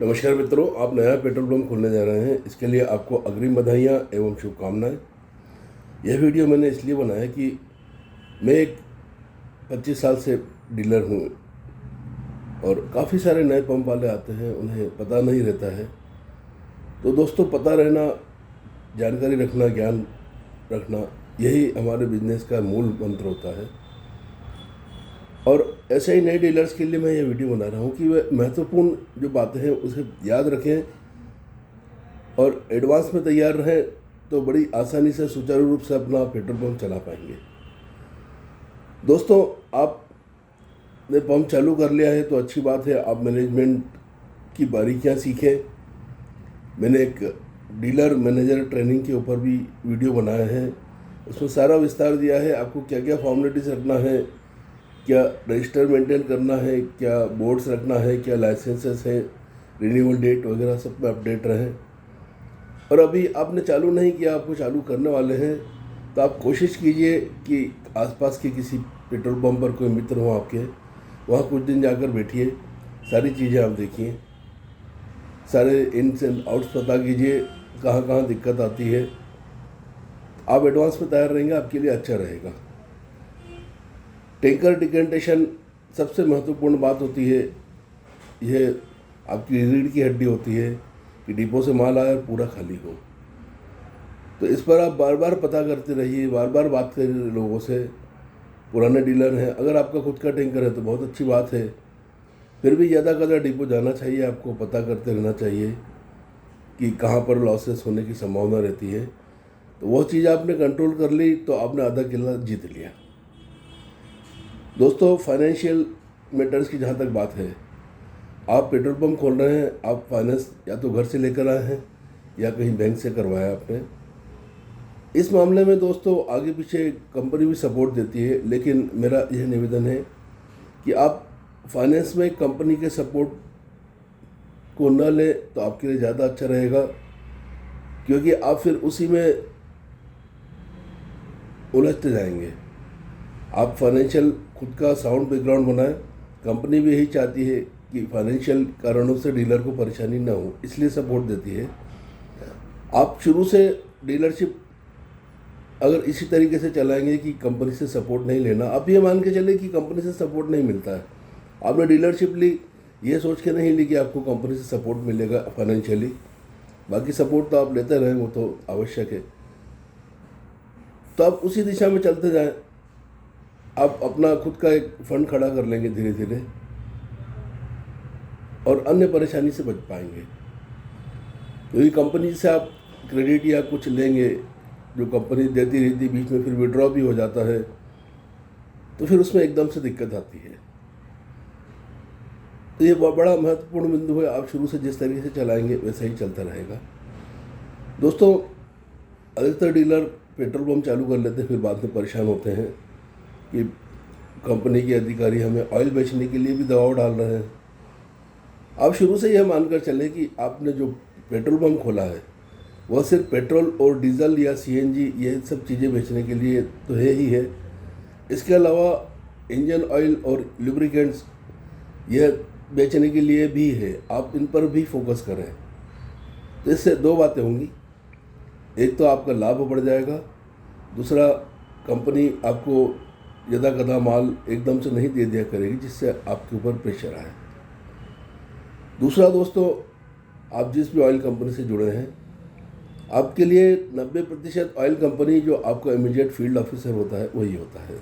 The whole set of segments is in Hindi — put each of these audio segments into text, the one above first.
नमस्कार मित्रों, आप नया पेट्रोल पंप खोलने जा रहे हैं। इसके लिए आपको अग्रिम बधाइयाँ एवं शुभकामनाएं। यह वीडियो मैंने इसलिए बनाया कि मैं एक 25 साल से डीलर हूँ और काफ़ी सारे नए पंप वाले आते हैं, उन्हें पता नहीं रहता है। तो दोस्तों, पता रहना, जानकारी रखना, ज्ञान रखना, यही हमारे बिजनेस का मूल मंत्र होता है। और ऐसे ही नए डीलर्स के लिए मैं ये वीडियो बना रहा हूँ कि वे महत्वपूर्ण जो बातें हैं उसे याद रखें और एडवांस में तैयार रहें, तो बड़ी आसानी से सुचारू रूप से अपना पेट्रोल पंप चला पाएंगे। दोस्तों, आपने पंप चालू कर लिया है तो अच्छी बात है, आप मैनेजमेंट की बारीकियाँ सीखें। मैंने एक डीलर मैनेजर ट्रेनिंग के ऊपर भी वीडियो बनाया है, उसमें सारा विस्तार दिया है आपको क्या क्या फॉर्मेलिटीज़ रखना है, क्या रजिस्टर मेंटेन करना है, क्या बोर्ड्स रखना है, क्या लाइसेंसेस हैं, रिन्यूअल डेट वगैरह सब में अपडेट रहें। और अभी आपने चालू नहीं किया, आपको चालू करने वाले हैं, तो आप कोशिश कीजिए कि आसपास के किसी पेट्रोल पंप पर कोई मित्र हो आपके, वहाँ कुछ दिन जाकर बैठिए, सारी चीज़ें आप देखिए, सारे इन्स एंड आउट्स पता कीजिए, कहाँ कहाँ दिक्कत आती है। आप एडवांस में तैयार रहेंगे, आपके लिए अच्छा रहेगा। टैंकर डिकेंटेशन सबसे महत्वपूर्ण बात होती है। यह आपकी रीढ़ की हड्डी होती है कि डिपो से माल आए और पूरा खाली हो। तो इस पर आप बार बार पता करते रहिए, बार बार बात करिए लोगों से। पुराने डीलर हैं, अगर आपका खुद का टैंकर है तो बहुत अच्छी बात है, फिर भी ज़्यादा कदर डिपो जाना चाहिए, आपको पता करते रहना चाहिए कि कहाँ पर लॉसेस होने की संभावना रहती है। तो वो चीज़ आपने कंट्रोल कर ली तो आपने आधा किला जीत लिया। दोस्तों, फाइनेंशियल मैटर्स की जहाँ तक बात है, आप पेट्रोल पंप खोल रहे हैं, आप फाइनेंस या तो घर से लेकर आए हैं या कहीं बैंक से करवाया आपने। इस मामले में दोस्तों आगे पीछे कंपनी भी सपोर्ट देती है, लेकिन मेरा यह निवेदन है कि आप फाइनेंस में कंपनी के सपोर्ट को न लें तो आपके लिए ज़्यादा अच्छा रहेगा, क्योंकि आप फिर उसी में उलझते जाएंगे। आप फाइनेंशियल खुद का साउंड बैकग्राउंड बनाएं। कंपनी भी यही चाहती है कि फाइनेंशियल कारणों से डीलर को परेशानी ना हो, इसलिए सपोर्ट देती है। आप शुरू से डीलरशिप अगर इसी तरीके से चलाएंगे कि कंपनी से सपोर्ट नहीं लेना, आप ये मान के चले कि कंपनी से सपोर्ट नहीं मिलता है। आपने डीलरशिप ली, ये सोच के नहीं ली कि आपको कंपनी से सपोर्ट मिलेगा फाइनेंशियली, बाकी सपोर्ट तो आप लेते रहें, वो तो आवश्यक है। तो आप उसी दिशा में चलते जाएं, आप अपना खुद का एक फंड खड़ा कर लेंगे धीरे धीरे और अन्य परेशानी से बच पाएंगे। क्योंकि कंपनी से आप क्रेडिट या कुछ लेंगे जो कंपनी देती रहती, बीच में फिर विड्रॉ भी हो जाता है, तो फिर उसमें एकदम से दिक्कत आती है। तो ये बड़ा महत्वपूर्ण बिंदु है। आप शुरू से जिस तरीके से चलाएंगे वैसा ही चलता रहेगा। दोस्तों, अधिकतर डीलर पेट्रोल पंप चालू कर लेते हैं, फिर बाद में परेशान होते हैं कि कंपनी के अधिकारी हमें ऑयल बेचने के लिए भी दबाव डाल रहे हैं। आप शुरू से यह मानकर चलें कि आपने जो पेट्रोल पंप खोला है वह सिर्फ पेट्रोल और डीजल या सीएनजी ये सब चीज़ें बेचने के लिए तो है ही है। इसके अलावा इंजन ऑयल और लुब्रिकेंट्स यह बेचने के लिए भी है। आप इन पर भी फोकस करें, तो इससे दो बातें होंगी। एक तो आपका लाभ बढ़ जाएगा, दूसरा कंपनी आपको यदाकदा माल एकदम से नहीं दे दिया करेगी जिससे आपके ऊपर प्रेशर आए। दूसरा दोस्तों, आप जिस भी ऑयल कंपनी से जुड़े हैं, आपके लिए 90% ऑयल कंपनी जो आपका इमीडिएट फील्ड ऑफिसर होता है वही होता है।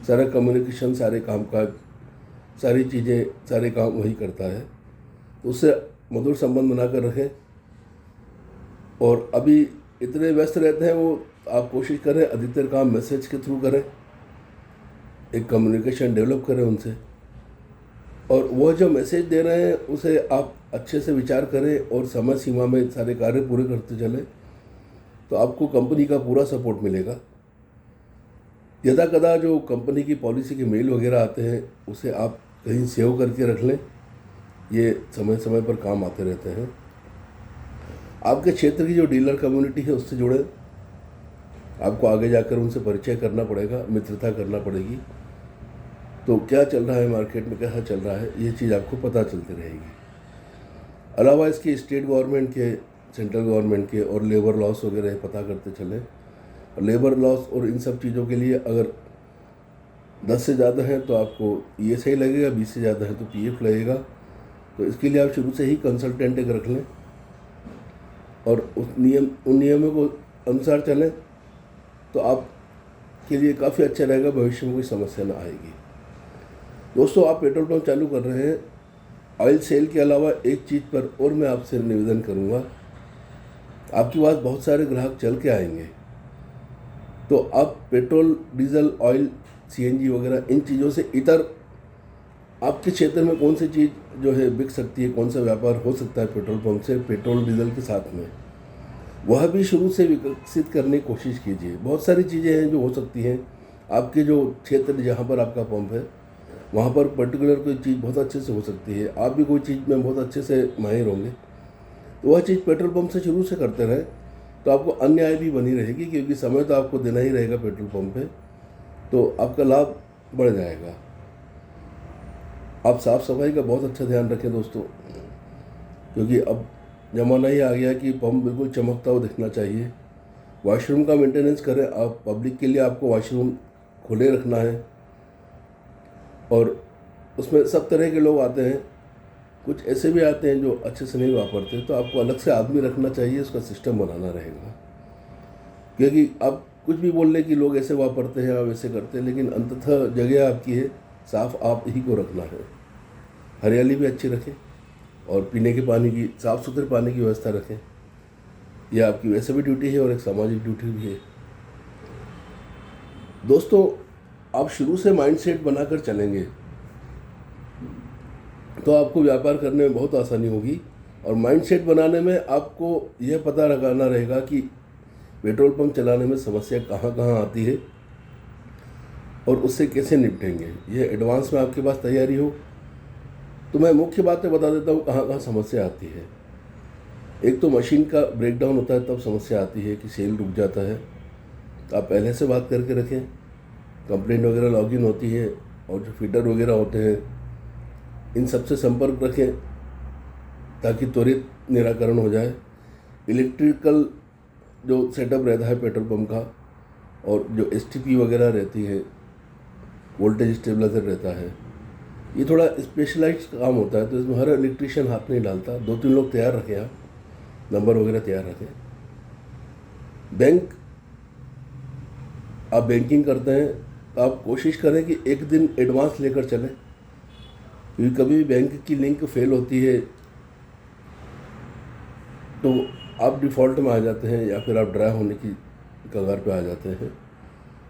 सारा कम्युनिकेशन, सारे कामकाज, सारी चीज़ें, सारे काम वही करता है। तो उससे मधुर संबंध बनाकर रखें। और अभी इतने व्यस्त रहते हैं वो, आप कोशिश करें अधिकतर काम मैसेज के थ्रू करें, एक कम्युनिकेशन डेवलप करें उनसे, और वह जो मैसेज दे रहे हैं उसे आप अच्छे से विचार करें और समय सीमा में सारे कार्य पूरे करते चलें, तो आपको कंपनी का पूरा सपोर्ट मिलेगा। यदाकदा जो कंपनी की पॉलिसी के मेल वगैरह आते हैं उसे आप कहीं सेव करके रख लें, ये समय समय पर काम आते रहते हैं। आपके क्षेत्र की जो डीलर कम्युनिटी है उससे जुड़े, आपको आगे जाकर उनसे परिचय करना पड़ेगा, मित्रता करना पड़ेगी। तो क्या चल रहा है मार्केट में, कैसा चल रहा है, ये चीज़ आपको पता चलती रहेगी। अलावा इसके स्टेट गवर्नमेंट के, सेंट्रल गवर्नमेंट के और लेबर लॉस वगैरह पता करते चलें। और लेबर लॉस और इन सब चीज़ों के लिए अगर 10 से ज़्यादा हैं तो आपको ESI लगेगा, 20 से ज़्यादा है तो PF लगेगा। तो इसके लिए आप शुरू से ही कंसल्टेंट एक रख लें और उन नियमों को अनुसार चलें, तो आप के लिए काफ़ी अच्छा रहेगा, भविष्य में कोई समस्या ना आएगी। दोस्तों, आप पेट्रोल पंप चालू कर रहे हैं, ऑयल सेल के अलावा एक चीज़ पर और मैं आपसे निवेदन करूंगा। आपके पास बहुत सारे ग्राहक चल के आएंगे, तो आप पेट्रोल, डीजल, ऑयल, CNG वगैरह इन चीज़ों से इतर आपके क्षेत्र में कौन सी चीज़ जो है बिक सकती है, कौन सा व्यापार हो सकता है पेट्रोल पंप से पेट्रोल डीजल के साथ में, वह भी शुरू से विकसित करने की कोशिश कीजिए। बहुत सारी चीज़ें हैं जो हो सकती हैं। आपके जो क्षेत्र जहाँ पर आपका पंप है वहाँ पर पर्टिकुलर कोई चीज़ बहुत अच्छे से हो सकती है, आप भी कोई चीज़ में बहुत अच्छे से माहिर होंगे, तो वह चीज़ पेट्रोल पंप से शुरू से करते रहें, तो आपको अन्य आय भी बनी रहेगी, क्योंकि समय तो आपको देना ही रहेगा पेट्रोल पंप पे, तो आपका लाभ बढ़ जाएगा। आप साफ़ सफाई का बहुत अच्छा ध्यान रखें दोस्तों, क्योंकि अब ज़माना ही आ गया कि पंप बिल्कुल चमकता हुआ दिखना चाहिए। वॉशरूम का मेंटेनेंस करें आप, पब्लिक के लिए आपको वॉशरूम खुले रखना है और उसमें सब तरह के लोग आते हैं, कुछ ऐसे भी आते हैं जो अच्छे से नहीं वापरते, तो आपको अलग से आदमी रखना चाहिए, उसका सिस्टम बनाना रहेगा। क्योंकि आप कुछ भी बोल लें कि लोग ऐसे वापरते हैं, आप ऐसे करते हैं, लेकिन अंततः जगह आपकी है, साफ़ आप ही को रखना है। हरियाली भी अच्छी रखें और पीने के पानी की, साफ़ सुथरे पानी की व्यवस्था रखें। यह आपकी वैसे भी ड्यूटी है और एक सामाजिक ड्यूटी भी है। दोस्तों, आप शुरू से माइंडसेट बनाकर चलेंगे तो आपको व्यापार करने में बहुत आसानी होगी। और माइंडसेट बनाने में आपको यह पता लगाना रहेगा कि पेट्रोल पंप चलाने में समस्या कहाँ कहाँ आती है और उससे कैसे निपटेंगे। यह एडवांस में आपके पास तैयारी हो, तो मैं मुख्य बातें बता देता हूँ कहाँ कहाँ समस्या आती है। एक तो मशीन का ब्रेकडाउन होता है, तब समस्या आती है कि सेल रुक जाता है। तो आप पहले से बात करके रखें, कंप्लेंट वगैरह लॉगिन होती है और जो फीडर वगैरह होते हैं इन सबसे संपर्क रखें ताकि त्वरित निराकरण हो जाए। इलेक्ट्रिकल जो सेटअप रहता है पेट्रोल पंप का और जो STP वगैरह रहती है, वोल्टेज स्टेबलाइजर रहता है, ये थोड़ा स्पेशलाइज्ड काम होता है, तो इसमें हर इलेक्ट्रिशियन हाथ नहीं डालता। 2-3 लोग तैयार रखें, आप नंबर वगैरह तैयार रखें। आप बैंकिंग करते हैं तो आप कोशिश करें कि एक दिन एडवांस लेकर चलें, क्योंकि कभी भी बैंक की लिंक फेल होती है तो आप डिफ़ॉल्ट में आ जाते हैं या फिर आप ड्राई होने की कगार पे आ जाते हैं।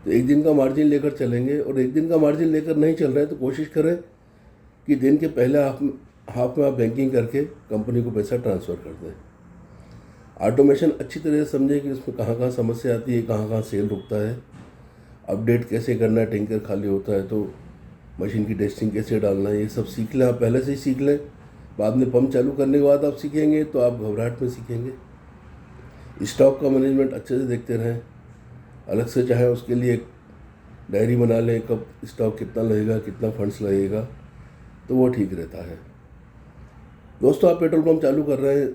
तो एक दिन का मार्जिन लेकर चलेंगे, और एक दिन का मार्जिन लेकर नहीं चल रहे हैं तो कोशिश करें कि दिन के पहले हाफ में आप बैंकिंग करके कंपनी को पैसा ट्रांसफ़र कर दें। ऑटोमेशन अच्छी तरह से समझें कि उसमें कहाँ कहाँ समस्या आती है, कहाँ कहाँ सेल रुकता है, अपडेट कैसे करना है, टैंकर खाली होता है तो मशीन की टेस्टिंग कैसे डालना है, ये सब सीख लें। आप पहले से ही सीख लें, बाद में पंप चालू करने के बाद आप सीखेंगे तो आप घबराहट में सीखेंगे। स्टॉक का मैनेजमेंट अच्छे से देखते रहें, अलग से चाहे उसके लिए एक डायरी बना लें, कब स्टॉक कितना लगेगा, कितना फंड्स लगेगा, तो वो ठीक रहता है। दोस्तों, आप पेट्रोल पंप चालू कर रहे हैं,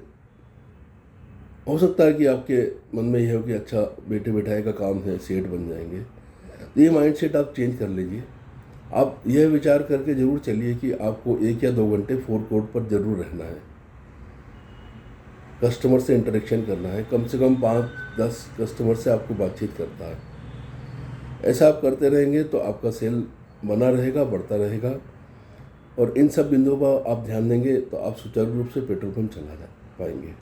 हो सकता है कि आपके मन में यह हो कि अच्छा बैठे बैठाए का काम है, सेठ बन जाएंगे, तो ये माइंडसेट आप चेंज कर लीजिए। आप यह विचार करके ज़रूर चलिए कि आपको 1 या 2 घंटे फोरकोर्ट पर ज़रूर रहना है, कस्टमर से इंटरेक्शन करना है, कम से कम 5-10 कस्टमर से आपको बातचीत करता है। ऐसा आप करते रहेंगे तो आपका सेल बना रहेगा, बढ़ता रहेगा, और इन सब बिंदुओं पर आप ध्यान देंगे तो आप सुचारू रूप से पेट्रोल पंप चला पाएंगे।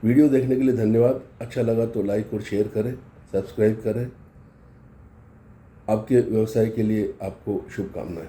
वीडियो देखने के लिए धन्यवाद। अच्छा लगा तो लाइक और शेयर करें, सब्सक्राइब करें। आपके व्यवसाय के लिए आपको शुभकामनाएं।